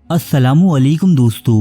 السلام علیکم دوستو۔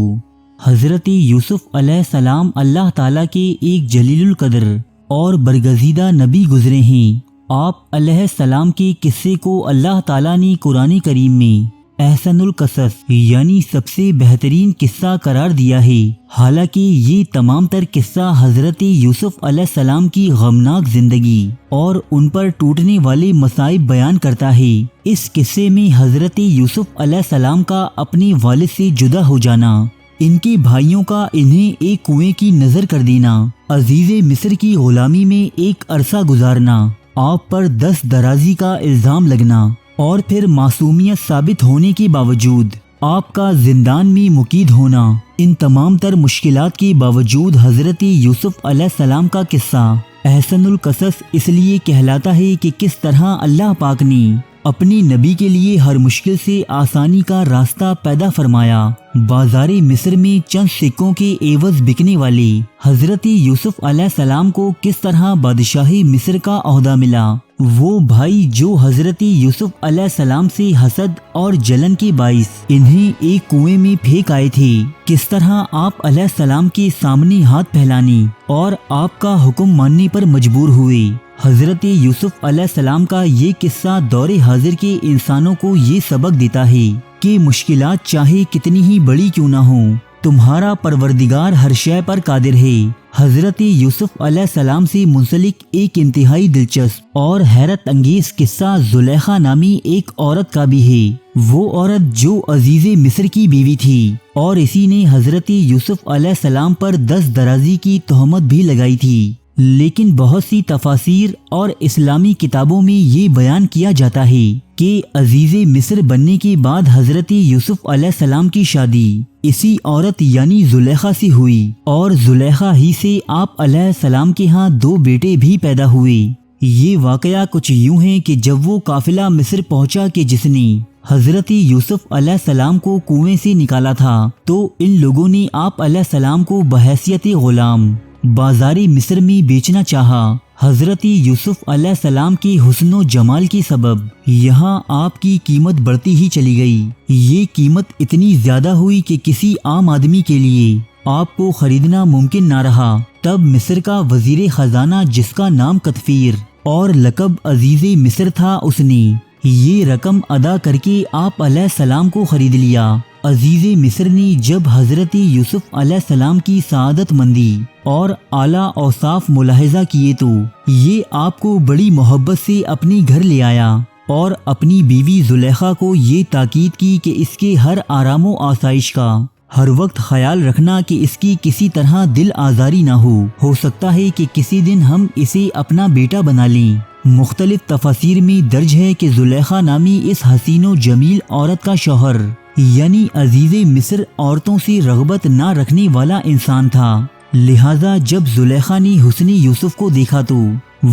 حضرت یوسف علیہ السلام اللہ تعالیٰ کے ایک جلیل القدر اور برگزیدہ نبی گزرے ہیں۔ آپ علیہ السلام کے قصے کو اللہ تعالیٰ نے قرآن کریم میں احسن القصص یعنی سب سے بہترین قصہ قرار دیا ہے۔ حالانکہ یہ تمام تر قصہ حضرت یوسف علیہ السلام کی غمناک زندگی اور ان پر ٹوٹنے والے مصائب بیان کرتا ہے۔ اس قصے میں حضرت یوسف علیہ السلام کا اپنے والد سے جدا ہو جانا، ان کے بھائیوں کا انہیں ایک کنویں کی نظر کر دینا، عزیز مصر کی غلامی میں ایک عرصہ گزارنا، آپ پر دست درازی کا الزام لگنا اور پھر معصومیت ثابت ہونے کے باوجود آپ کا زندان میں مقید ہونا، ان تمام تر مشکلات کے باوجود حضرت یوسف علیہ السلام کا قصہ احسن القصص اس لیے کہلاتا ہے کہ کس طرح اللہ پاک نے اپنی نبی کے لیے ہر مشکل سے آسانی کا راستہ پیدا فرمایا۔ بازار مصر میں چند سکوں کے عوض بکنے والے حضرت یوسف علیہ السلام کو کس طرح بادشاہی مصر کا عہدہ ملا۔ وہ بھائی جو حضرت یوسف علیہ السلام سے حسد اور جلن کے باعث انہیں ایک کنویں میں پھینک آئے تھے، کس طرح آپ علیہ السلام کے سامنے ہاتھ پھیلانے اور آپ کا حکم ماننے پر مجبور ہوئے۔ حضرت یوسف علیہ السلام کا یہ قصہ دور حاضر کے انسانوں کو یہ سبق دیتا ہے کہ مشکلات چاہے کتنی ہی بڑی کیوں نہ ہوں، تمہارا پروردگار ہر شے پر قادر ہے۔ حضرت یوسف علیہ السلام سے منسلک ایک انتہائی دلچسپ اور حیرت انگیز قصہ زلیخا نامی ایک عورت کا بھی ہے۔ وہ عورت جو عزیز مصر کی بیوی تھی اور اسی نے حضرت یوسف علیہ السلام پر دست درازی کی تہمت بھی لگائی تھی، لیکن بہت سی تفاسیر اور اسلامی کتابوں میں یہ بیان کیا جاتا ہے کہ عزیز مصر بننے کے بعد حضرت یوسف علیہ السلام کی شادی اسی عورت یعنی زلیخا سے ہوئی اور زلیخا ہی سے آپ علیہ السلام کے ہاں 2 بیٹے بھی پیدا ہوئے۔ یہ واقعہ کچھ یوں ہے کہ جب وہ قافلہ مصر پہنچا کہ جس نے حضرت یوسف علیہ السلام کو کنویں سے نکالا تھا، تو ان لوگوں نے آپ علیہ السلام کو بحیثیت غلام بازار مصر میں بیچنا چاہا۔ حضرت یوسف علیہ السلام کے حسن و جمال کے سبب یہاں آپ کی قیمت بڑھتی ہی چلی گئی۔ یہ قیمت اتنی زیادہ ہوئی کہ کسی عام آدمی کے لیے آپ کو خریدنا ممکن نہ رہا۔ تب مصر کا وزیر خزانہ جس کا نام قطفیر اور لقب عزیز مصر تھا، اس نے یہ رقم ادا کر کے آپ علیہ السلام کو خرید لیا۔ عزیز مصر نے جب حضرت یوسف علیہ السلام کی سعادت مندی اور اعلیٰ اوصاف ملاحظہ کیے تو یہ آپ کو بڑی محبت سے اپنے گھر لے آیا اور اپنی بیوی زلیخا کو یہ تاکید کی کہ اس کے ہر آرام و آسائش کا ہر وقت خیال رکھنا کہ اس کی کسی طرح دل آزاری نہ ہو سکتا ہے کہ کسی دن ہم اسے اپنا بیٹا بنا لیں۔ مختلف تفاسیر میں درج ہے کہ زلیخا نامی اس حسین و جمیل عورت کا شوہر یعنی عزیز مصر عورتوں سے رغبت نہ رکھنے والا انسان تھا، لہذا جب زلیخا نے حسن یوسف کو دیکھا تو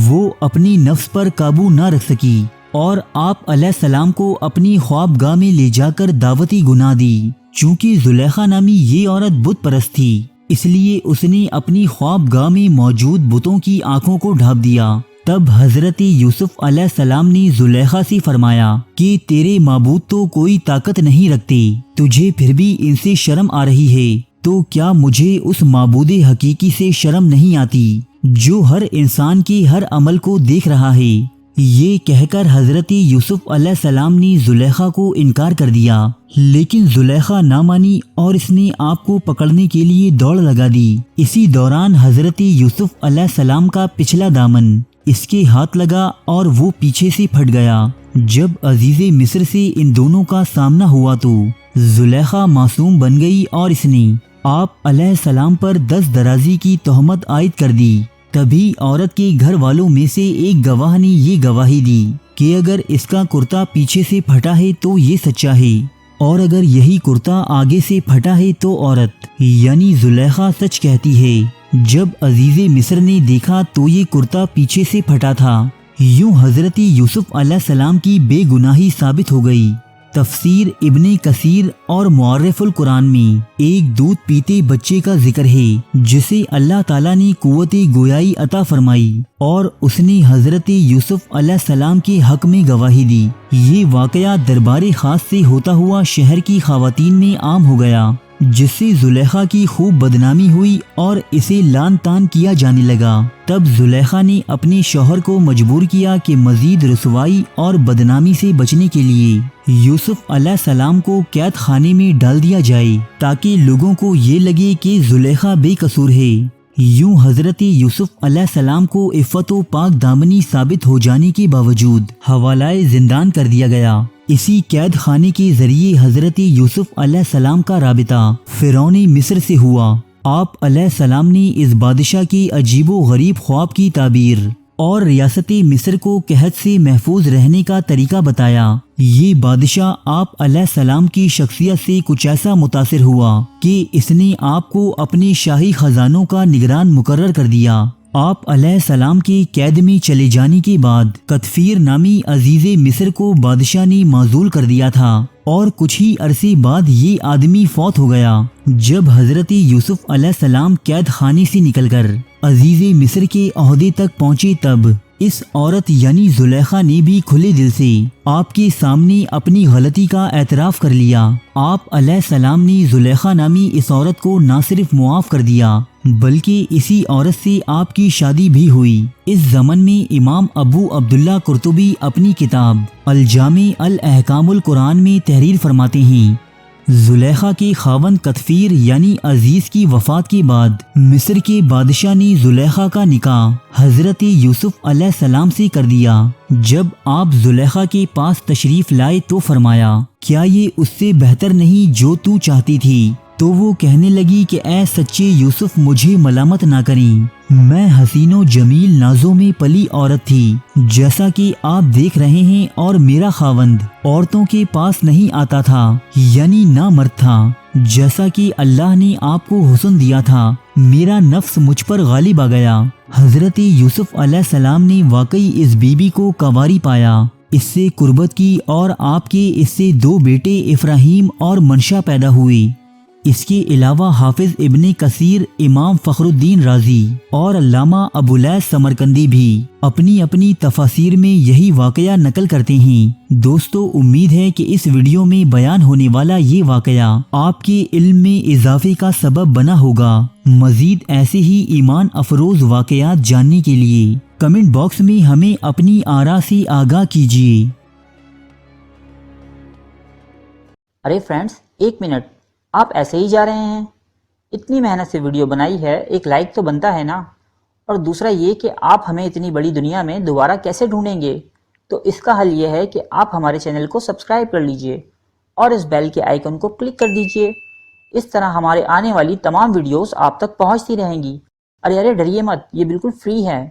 وہ اپنی نفس پر قابو نہ رکھ سکی اور آپ علیہ السلام کو اپنی خواب گاہ میں لے جا کر دعوتی گناہ دی۔ چونکہ زلیخا نامی یہ عورت بت پرست تھی، اس لیے اس نے اپنی خواب گاہ میں موجود بتوں کی آنکھوں کو ڈھانپ دیا۔ تب حضرت یوسف علیہ السلام نے زلیخا سے فرمایا کہ تیرے معبود تو کوئی طاقت نہیں رکھتے، تجھے پھر بھی ان سے شرم آ رہی ہے، تو کیا مجھے اس معبود حقیقی سے شرم نہیں آتی جو ہر انسان کے ہر عمل کو دیکھ رہا ہے؟ یہ کہہ کر حضرت یوسف علیہ السلام نے زلیخا کو انکار کر دیا، لیکن زلیخا نہ مانی اور اس نے آپ کو پکڑنے کے لیے دوڑ لگا دی۔ اسی دوران حضرت یوسف علیہ السلام کا پچھلا دامن اس کے ہاتھ لگا اور وہ پیچھے سے پھٹ گیا۔ جب عزیز مصر سے ان دونوں کا سامنا ہوا تو زلیخا معصوم بن گئی اور اس نے آپ علیہ السلام پر دست درازی کی تہمت عائد کر دی۔ تبھی عورت کے گھر والوں میں سے ایک گواہ نے یہ گواہی دی کہ اگر اس کا کرتا پیچھے سے پھٹا ہے تو یہ سچا ہے، اور اگر یہی کرتا آگے سے پھٹا ہے تو عورت یعنی زلیخا سچ کہتی ہے۔ جب عزیز مصر نے دیکھا تو یہ کرتا پیچھے سے پھٹا تھا۔ یوں حضرت یوسف علیہ السلام کی بے گناہی ثابت ہو گئی۔ تفسیر ابن کثیر اور معرف القرآن میں ایک دودھ پیتے بچے کا ذکر ہے جسے اللہ تعالیٰ نے قوت گویائی عطا فرمائی اور اس نے حضرت یوسف علیہ السلام کے حق میں گواہی دی۔ یہ واقعہ دربار خاص سے ہوتا ہوا شہر کی خواتین میں عام ہو گیا، جس سے زلیخا کی خوب بدنامی ہوئی اور اسے لان تان کیا جانے لگا۔ تب زلیخا نے اپنے شوہر کو مجبور کیا کہ مزید رسوائی اور بدنامی سے بچنے کے لیے یوسف علیہ السلام کو قید خانے میں ڈال دیا جائے تاکہ لوگوں کو یہ لگے کہ زلیخا بے قصور ہے۔ یوں حضرت یوسف علیہ السلام کو عفت و پاک دامنی ثابت ہو جانے کے باوجود حوالہ زندان کر دیا گیا۔ اسی قید خانے کے ذریعے حضرت یوسف علیہ السلام کا رابطہ فرعون مصر سے ہوا۔ آپ علیہ السلام نے اس بادشاہ کے عجیب و غریب خواب کی تعبیر اور ریاست مصر کو قحط سے محفوظ رہنے کا طریقہ بتایا۔ یہ بادشاہ آپ علیہ السلام کی شخصیت سے کچھ ایسا متاثر ہوا کہ اس نے آپ کو اپنے شاہی خزانوں کا نگران مقرر کر دیا۔ آپ علیہ السلام کے قید میں چلے جانے کے بعد کتفیر نامی عزیز مصر کو بادشاہ نے معزول کر دیا تھا اور کچھ ہی عرصے بعد یہ آدمی فوت ہو گیا۔ جب حضرت یوسف علیہ السلام قید خانے سے نکل کر عزیز مصر کے عہدے تک پہنچے تب اس عورت یعنی زلیخا نے بھی کھلے دل سے آپ کے سامنے اپنی غلطی کا اعتراف کر لیا۔ آپ علیہ السلام نے زلیخا نامی اس عورت کو نہ صرف معاف کر دیا بلکہ اسی عورت سے آپ کی شادی بھی ہوئی۔ اس زمن میں امام ابو عبداللہ قرطبی اپنی کتاب الجامع الاحکام القرآن میں تحریر فرماتے ہیں، زلیخا کے خاوند کتفیر یعنی عزیز کی وفات کے بعد مصر کے بادشاہ نے زلیخا کا نکاح حضرت یوسف علیہ السلام سے کر دیا۔ جب آپ زلیخا کے پاس تشریف لائے تو فرمایا، کیا یہ اس سے بہتر نہیں جو تو چاہتی تھی؟ تو وہ کہنے لگی کہ اے سچے یوسف، مجھے ملامت نہ کریں، میں حسین و جمیل نازوں میں پلی عورت تھی جیسا کہ آپ دیکھ رہے ہیں، اور میرا خاوند عورتوں کے پاس نہیں آتا تھا یعنی نہ مرد تھا، جیسا کہ اللہ نے آپ کو حسن دیا تھا، میرا نفس مجھ پر غالب آ گیا۔ حضرت یوسف علیہ السلام نے واقعی اس بی بی کو کنواری پایا، اس سے قربت کی اور آپ کے اس سے 2 بیٹے افراہیم اور منشا پیدا ہوئے۔ اس کے علاوہ حافظ ابن کثیر، امام فخر الدین رازی اور علامہ ابولیث سمرقندی بھی اپنی اپنی تفاسیر میں یہی واقعہ نقل کرتے ہیں۔ دوستو، امید ہے کہ اس ویڈیو میں بیان ہونے والا یہ واقعہ آپ کے علم میں اضافے کا سبب بنا ہوگا۔ مزید ایسے ہی ایمان افروز واقعات جاننے کے لیے کمنٹ باکس میں ہمیں اپنی آراء سے آگاہ کیجیے۔ ارے فرینڈز، 1 منٹ، آپ ایسے ہی جا رہے ہیں؟ اتنی محنت سے ویڈیو بنائی ہے، ایک لائک تو بنتا ہے نا؟ اور دوسرا یہ کہ آپ ہمیں اتنی بڑی دنیا میں دوبارہ کیسے ڈھونڈیں گے؟ تو اس کا حل یہ ہے کہ آپ ہمارے چینل کو سبسکرائب کر لیجئے اور اس بیل کے آئیکن کو کلک کر دیجئے۔ اس طرح ہمارے آنے والی تمام ویڈیوز آپ تک پہنچتی رہیں گی۔ ارے ڈریے مت، یہ بالکل فری ہے۔